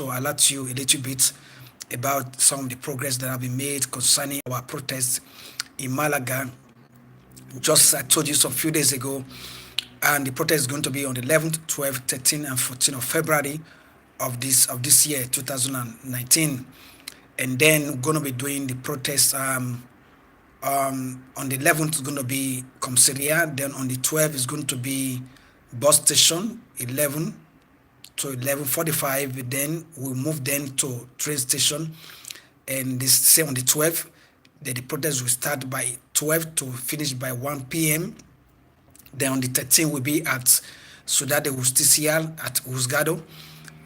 to alert you a little bit about some of the progress that have been made concerning our protests in Malaga. Just I told you some few days ago, and the protest is going to be on the 11th, 12th, 13th, and 14th of February of this year, 2019. And then we're going to be doing the protest. On the 11th is going to be Comseria. Then on the 12th is going to be bus station, 11 to 11:45. Then we'll move then to train station, and this same on the 12th. Then the protest will start by 12 to finish by 1 p.m. Then on the 13th will be at Ciudad de Justicia at Juzgado.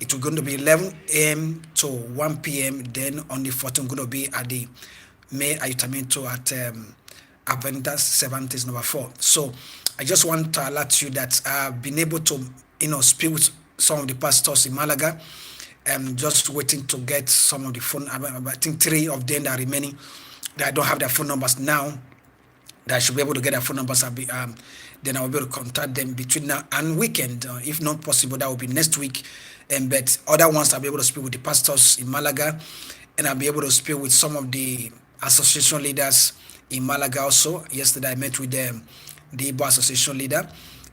It will going to be 11 a.m. to 1 p.m. Then on the 14th going to be at the Main Ayuntamiento at Avenida Cervantes number 4. So I just want to alert you that I've been able to speak with some of the pastors in Malaga. I'm just waiting to get some of the phone. I think 3 of them that are remaining that I don't have their phone numbers now. That I should be able to get their phone numbers. Then I'll be able to contact them between now and weekend. If not possible, that will be next week. But other ones I'll be able to speak with the pastors in Malaga, and I'll be able to speak with some of the association leaders in Malaga also. Yesterday I met with the Igbo association leader,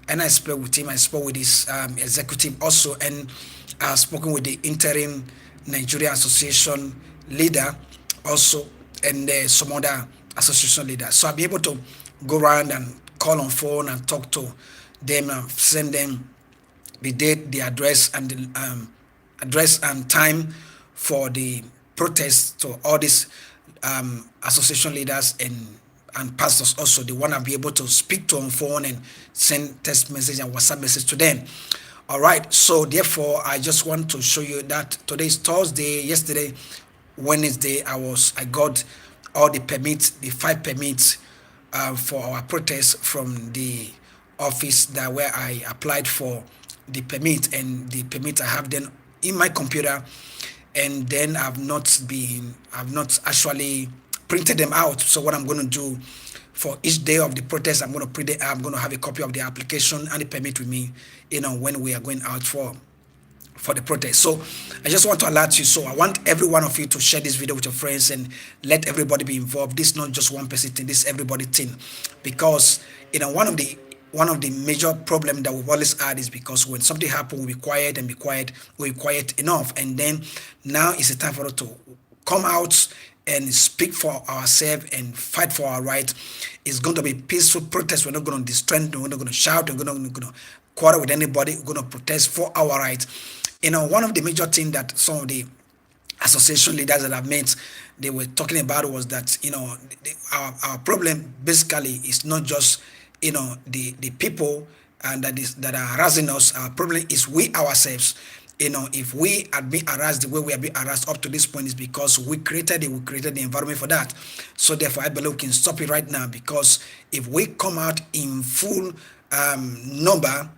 and I spoke with him. I spoke with his executive also, and I've spoken with the interim Nigerian association leader also, and some other association leaders. So I'll be able to go around and call on phone and talk to them and send them the date, the address, and the address and time for the protest to all these association leaders and pastors also. The one I'll be able to speak to on phone and send text message and WhatsApp message to them. All right. So therefore, I just want to show you that today is Thursday. Yesterday, Wednesday, I got all the permits, the 5 permits for our protest from the office that where I applied for the permit, and the permit I have them in my computer, and then I've not actually printed them out. So what I'm going to do for each day of the protest, I'm going to have a copy of the application and the permit with me, when we are going out for the protest. So I just want to alert you. So I want every one of you to share this video with your friends and let everybody be involved. This is not just one person thing, this is everybody thing. Because one of the major problem that we've always had is because when something happens, we'll be quiet, we'll be quiet enough. And then now it's a time for us to come out and speak for ourselves and fight for our right. It's going to be peaceful protest. We're not going to destroy, we're not going to shout, we're not going to quarrel with anybody. We're going to protest for our right. One of the major things that some of the association leaders that I've met, they were talking about was that, our problem basically is not just, the people and that are harassing us. Our problem is we ourselves. If we are being harassed the way we are being harassed up to this point, is because we created the environment for that. So therefore, I believe we can stop it right now, because if we come out in full number,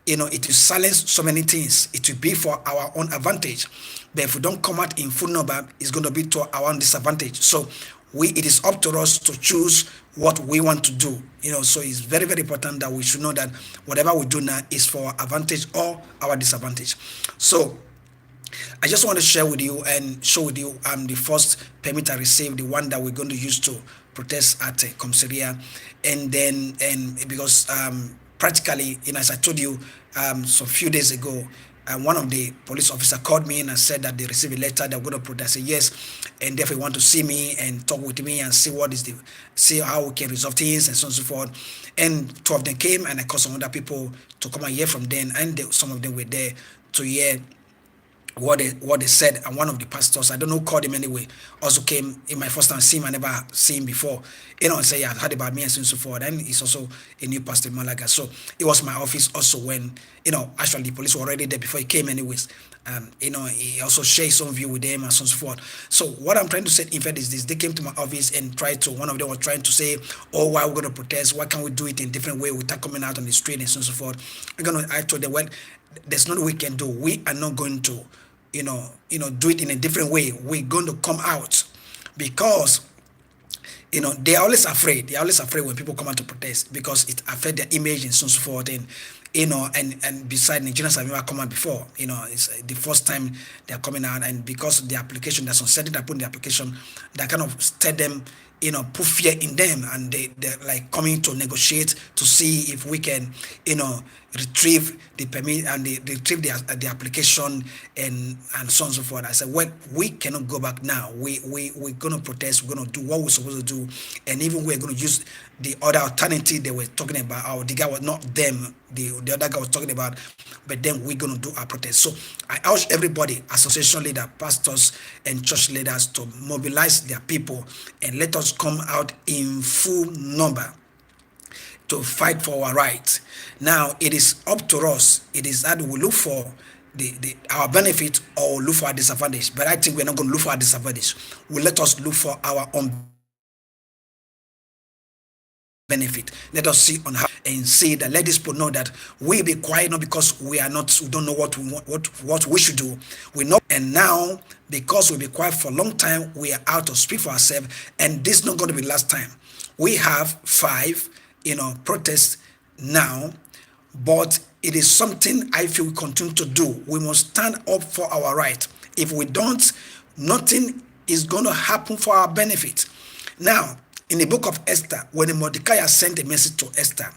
it will silence so many things. It will be for our own advantage. But if we don't come out in full number, it's going to be to our own disadvantage. So it is up to us to choose what we want to do. So it's very, very important that we should know that whatever we do now is for our advantage or our disadvantage. So I just want to share with you and show with you the first permit I received, the one that we're going to use to protest at Comseria. And because practically, as I told you some few days ago, one of the police officers called me in and said that they received a letter, they're going to protest. I said yes, and therefore want to see me and talk with me and see how we can resolve things and so on and so forth. And 2 of them came, and I called some other people to come and hear from them, and some of them were there to hear what they said. And one of the pastors, I don't know who called him anyway, also came in my first time seeing him. I never seen him before, and say I heard about me and so on and so forth. And he's also a new pastor in Malaga, so it was my office also when actually the police were already there before he came anyways. He also shared some view with them and so on and so forth. So what I'm trying to say in fact is this: they came to my office and one of them was trying to say, oh, why we're going to protest, why can't we do it in a different way without coming out on the street and so on and so forth. I told them, well, there's nothing we can do. We are not going to do it in a different way. We're going to come out, because they're always afraid. They're always afraid when people come out to protest, because it affects their image and so on and so forth. And and beside Nigerians have never come out before. It's the first time they're coming out, and because of the application, there's uncertainty that put in the application that kind of stirred them, put fear in them, and they're like coming to negotiate to see if we can, retrieve the permit and retrieve the application and so on and so forth. I said, well, we cannot go back now. We're gonna protest. We're gonna do what we're supposed to do, and even we're gonna use the other alternative they were talking about. The guy was not them. The other guy was talking about, but then we're gonna do our protest. So I urge everybody, association leader, pastors, and church leaders, to mobilize their people and let us come out in full number to fight for our rights. Now it is up to us. It is that we look for our benefit or look for our disadvantage. But I think we're not going to look for our disadvantage. We let us look for our own benefit. Let us see on how and see that, let this people know that we be quiet, not because we don't know what we want, what we should do. We know, and now because we be quiet for a long time, we are out to speak for ourselves, and this is not going to be the last time. We have 5 protests now, but it is something I feel we continue to do. We must stand up for our right. If we don't, nothing is going to happen for our benefit. Now, in the book of Esther, when Mordecai sent a message to Esther,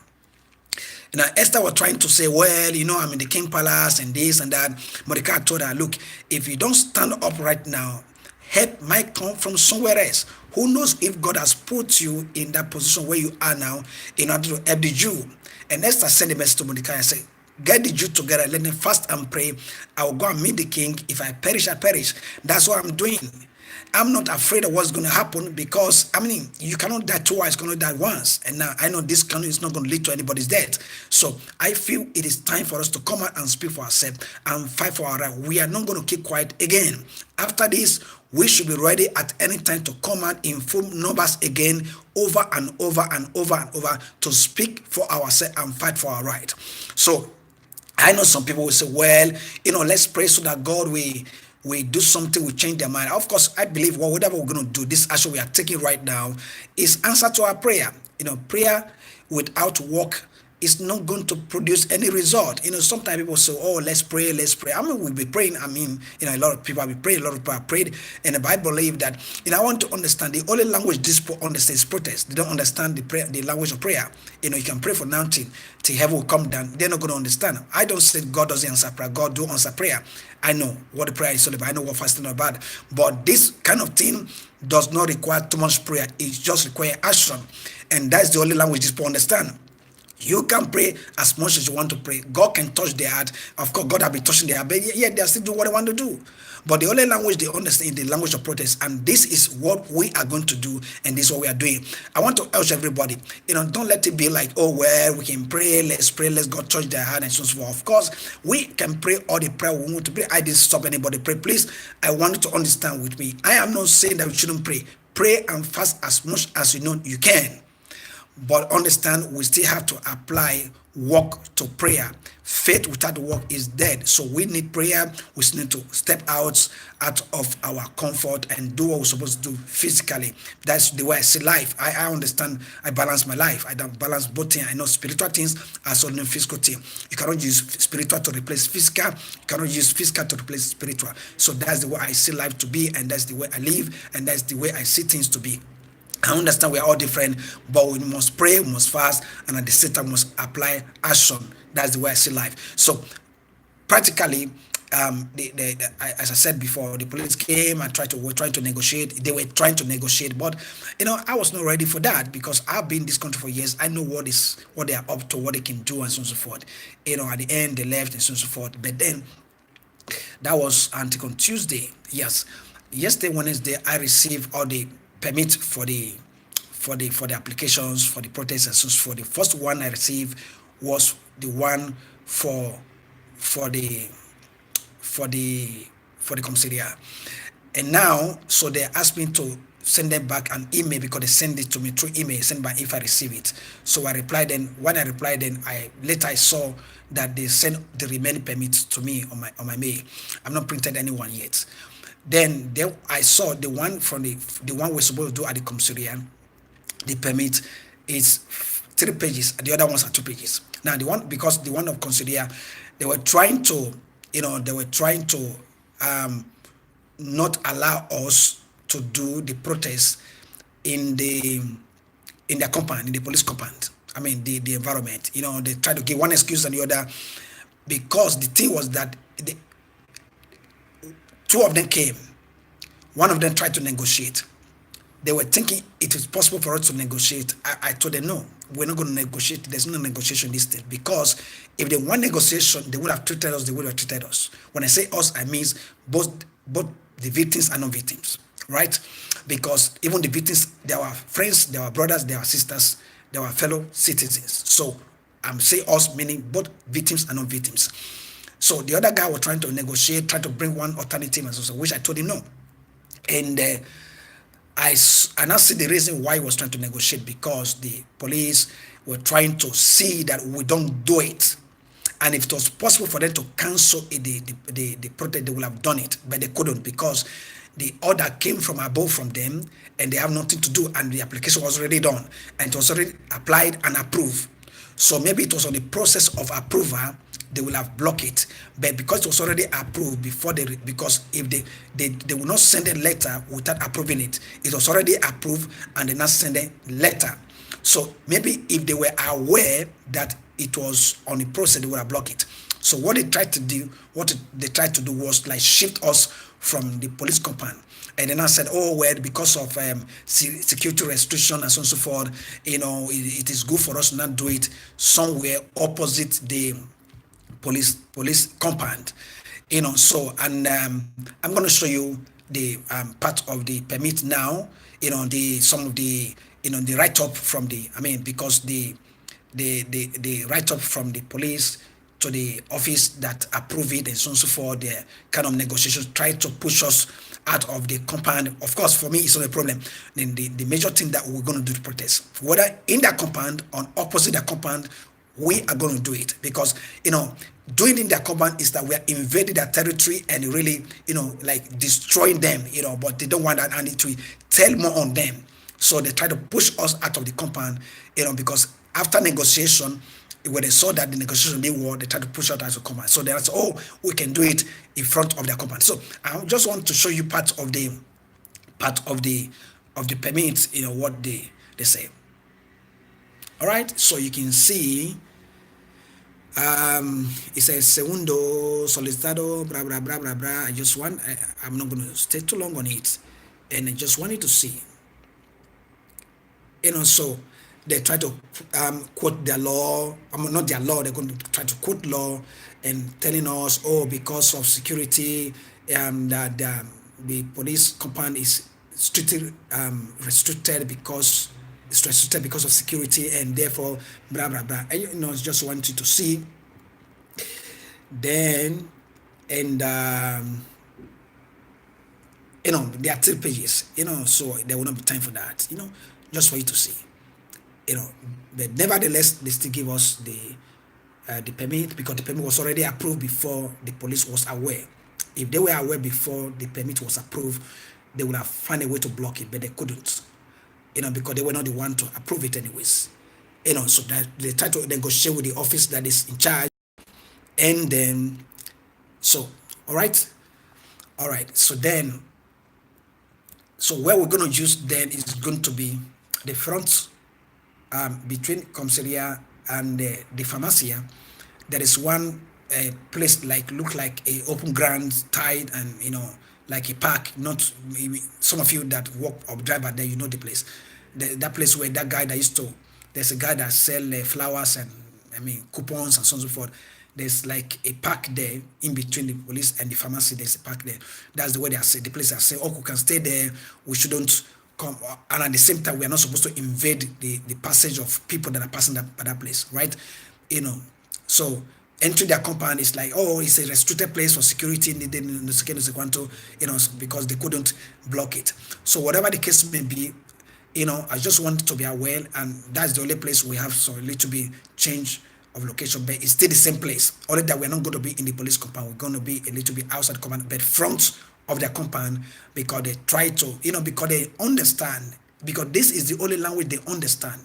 Esther was trying to say, well, I'm in the king palace and this and that. Mordecai told her, look, if you don't stand up right now, help might come from somewhere else. Who knows if God has put you in that position where you are now in order to help the Jew. And Esther sent a message to Mordecai and said, get the Jew together, let them fast and pray. I will go and meet the king. If I perish, I perish. That's what I'm doing. I'm not afraid of what's going to happen, because you cannot die twice, you can only die once. And now I know this country is not going to lead to anybody's death. So I feel it is time for us to come out and speak for ourselves and fight for our right. We are not going to keep quiet again. After this, we should be ready at any time to come out in full numbers again, over and over and over and over, to speak for ourselves and fight for our right. So I know some people will say, well, let's pray so that God we do something, we change their mind. Of course, I believe whatever we're going to do, this action we are taking right now is answer to our prayer. Prayer without work is not going to produce any result. Sometimes people say, oh, let's pray. We'll be praying. A lot of people have been praying, a lot of people have prayed. And the Bible believe that, I want to understand the only language this people understand is protest. They don't understand the language of prayer. You can pray for nothing till heaven will come down. They're not going to understand. I don't say God doesn't answer prayer. God do answer prayer. I know what the prayer is all about. I know what fasting is about. But this kind of thing does not require too much prayer. It just requires action. And that's the only language these people understand. You can pray as much as you want to pray. God can touch their heart. Of course, God will be touching their heart, but yet they are still doing what they want to do. But the only language they understand is the language of protest, and this is what we are going to do, and this is what we are doing. I want to urge everybody, don't let it be like, oh, well, we can pray, let's God touch their heart, and so forth. Of course, we can pray all the prayer we want to pray. I didn't stop anybody pray. Please, I want you to understand with me. I am not saying that we shouldn't pray. Pray and fast as much as you know you can. But understand, we still have to apply work to prayer. Faith without work is dead. So we need prayer. We still need to step out of our comfort and do what we're supposed to do physically. That's the way I see life. I understand. I balance my life. I don't balance both things. I know spiritual things as well as physical things. You cannot use spiritual to replace physical. You cannot use physical to replace spiritual. So that's the way I see life to be, and that's the way I live, and that's the way I see things to be. I understand we are all different, but we must pray, we must fast, and at the same time must apply action. That's the way I see life. So practically, as I said before, the police came and were trying to negotiate. They were trying to negotiate, but I was not ready for that, because I've been in this country for years. I know what they are up to, what they can do, and so on and so forth. At the end they left, and so on and so forth. But then that was until on Tuesday. Yes, yesterday, Wednesday, I received all the permit for the applications for the protests and so forth. The first one I received was the one for the commissariat, and now so they asked me to send them back an email, because they send it to me through email, send by if I receive it. So I replied. Then when I replied, then I saw that they sent the remaining permits to me on my mail. I've not printed anyone yet. Then I saw the one we're supposed to do at the commissariat. The permit is 3 pages, and the other ones are 2 pages. Now the one, because the one of Consilia, they were trying to, they were trying to um, not allow us to do the protest in the in their compound, in the police compound. I mean the environment. They try to give one excuse and the other, because the thing was that the two of them came. One of them tried to negotiate. They were thinking it is possible for us to negotiate. I told them, no, we're not going to negotiate. There's no negotiation in this state, because if they want negotiation, they would have treated us. They would have treated us. When I say us, I mean both the victims and non-victims, right? Because even the victims, they are friends, they are brothers, they are sisters, they are fellow citizens. So I'm saying us, meaning both victims and non-victims. So the other guy was trying to negotiate, trying to bring one alternative, and so which I told him no. And I now see the reason why he was trying to negotiate, because the police were trying to see that we don't do it. And if it was possible for them to cancel the protest, they would have done it, but they couldn't, because the order came from above from them, and they have nothing to do, and the application was already done, and it was already applied and approved. So maybe it was on the process of approval, they will have blocked it. But because it was already approved before because if they will not send a letter without approving it, it was already approved, and they now send a letter. So maybe if they were aware that it was on the process, they would have blocked it. So what they tried to do, was like shift us from the police compound. And then I said, oh, well, because of security restriction and so on and so forth, it is good for us to not do it somewhere opposite the police compound. So, and I'm going to show you the part of the permit now. Some of the the write-up from because the write-up from the police to the office that approve it and so on and so forth, the kind of negotiations try to push us out of the compound. Of course, for me, it's not a problem. Then the major thing that we're going to do to protest, whether in that compound or opposite that compound, we are going to do it, because doing in their compound is that we are invading their territory and really like destroying them, but they don't want that, and it will tell more on them. So they try to push us out of the compound, because after negotiation, when they saw that the negotiation didn't work, they tried to push out as a compound. So they said, oh, we can do it in front of their compound. So I just want to show you part of the permits, what they say. All right, so you can see it says segundo solicitado blah blah blah blah blah. I'm not going to stay too long on it, and I just wanted to see, so they try to quote their law. Not their law. They're going to try to quote law and telling us, oh, because of security, that the police compound is strictly restricted because of security, and therefore blah blah blah. And just wanted to see. Then, and there are 3 pages. So there will not be time for that. Just for you to see. But nevertheless, they still give us the permit, because the permit was already approved before the police was aware. If they were aware before the permit was approved, they would have found a way to block it, but they couldn't. Because they were not the one to approve it anyways. So that they try to negotiate with the office that is in charge, and then, so, all right. So then, where we're going to use then is going to be the front between Comisaria and the Farmacia. There is one place look like a open ground, tied, and like a park. Not some of you that walk or drive out there, the place. That place where that guy that there's a guy that sell flowers and coupons and so on and so forth. There's like a park there in between the police and the pharmacy. There's a park there. That's the way the place are saying, oh, we can stay there. We shouldn't come. And at the same time, we are not supposed to invade the passage of people that are passing by that place, right? So entering their compound is like, oh, it's a restricted place for security, because they couldn't block it. So whatever the case may be, I just want to be aware, and that's the only place we have so a little bit change of location, but it's still the same place. Only that we're not going to be in the police compound. We're going to be a little bit outside the compound, but front of their compound, because they try to, because they understand because this is the only language they understand.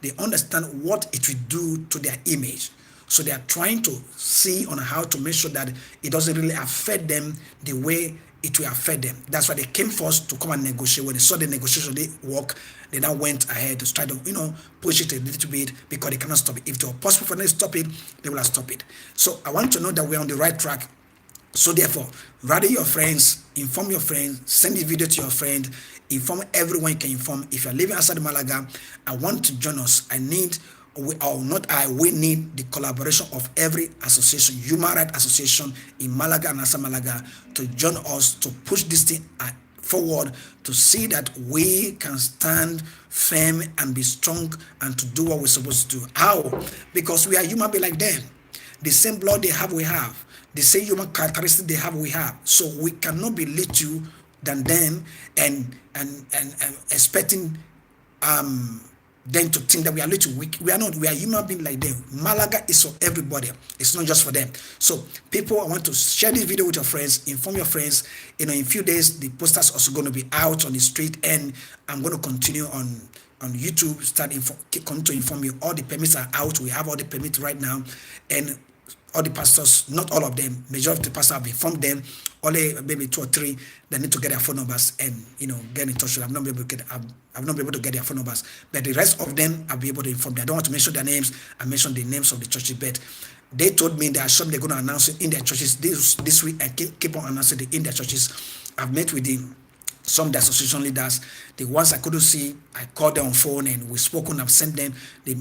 They understand what it will do to their image. So they are trying to see on how to make sure that it doesn't really affect them the way it will affect them. That's why they came first to come and negotiate. When they saw the negotiation they work, they now went ahead to try to push it a little bit because they cannot stop it. If it was possible for them to stop it, they will have stopped it. So I want to know that we're on the right track. So therefore, rather your friends, inform your friends, send the video to your friend, inform everyone you can inform. If you're living outside Malaga, I want to join us. We need the collaboration of every association, human rights association in Malaga and outside Malaga to join us to push this thing forward to see that we can stand firm and be strong and to do what we're supposed to do. How? Because we are human beings like them. The same blood they have, we have. The same human characteristics they have, we have. So we cannot be little than them and expecting them to think that we are little. We are not. We are human beings like them. Malaga is for everybody. It's not just for them. So people, I want to share this video with your friends. Inform your friends. In a few days, the posters also going to be out on the street, and I'm going to continue on YouTube. Continue to inform you. All the permits are out. We have all the permits right now, and all the pastors, not all of them, majority of the pastors have informed them. Only maybe 2 or 3 that need to get their phone numbers and get in touch with them. I've not been able to get their phone numbers, but the rest of them I'll be able to inform them. I don't want to mention their names. I mentioned the names of the churches, but they told me that some they're going to announce it in their churches this week and keep on announcing it in their churches. I've met with some of the association leaders. The ones I couldn't see, I called them on phone and we spoke and I've sent them the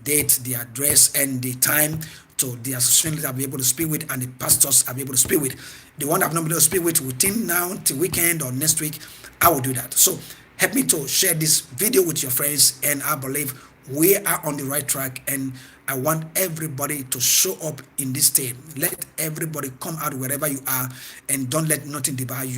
date, the address, and the time to the association leader I'll be able to speak with, and the pastors I'll be able to speak with. The one I've not been able to speak with within now till weekend or next week, I will do that. So help me to share this video with your friends, and I believe we are on the right track, and I want everybody to show up in this state. Let everybody come out wherever you are, and don't let nothing debar you.